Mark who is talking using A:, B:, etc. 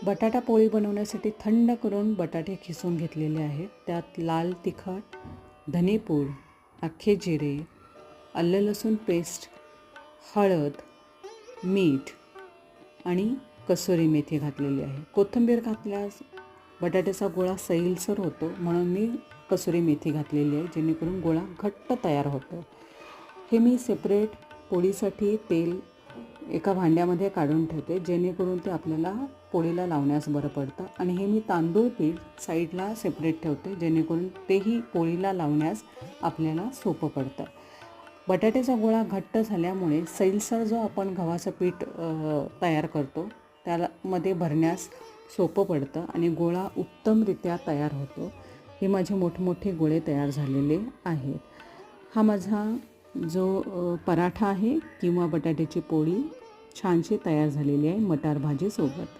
A: बटाटा पोळी बनवण्यासाठी थंड करून बटाटे खिसून घेतलेले आहेत. त्यात लाल तिखट, धनेपूड, अख्खे जिरे, आलं लसूण पेस्ट, हळद, मीठ आणि कसुरी मेथी घातलेली आहे. कोथिंबीर घातल्यास बटाट्याचा गोळा सैलसर होतो, म्हणून मी कसुरी मेथी घातलेली आहे, जेणेकरून गोळा घट्ट तयार होतो. हे मी सेपरेट पोळीसाठी तेल एका भांड्यामध्ये काढून ठेवते, जेणेकरून ते आपल्याला पोळीला लावण्यास बरं पडतं. आणि हे मी तांदूळ पीठ साईडला सेपरेट ठेवते, जेणेकरून तेही पोळीला लावण्यास आपल्याला सोपं पडतं. बटाट्याचा गोळा घट्ट झाल्यामुळे सैलसर जो आपण गव्हाचं पीठ तयार करतो त्यामध्ये भरण्यास सोपं पडतं आणि गोळा उत्तमरित्या तयार होतो. हे माझे मोठमोठे गोळे तयार झालेले आहेत. हा माझा जो पराठा आहे किंवा बटाट्याची पोळी छानशी तयार झालेली आहे मटार भाजीसोबत.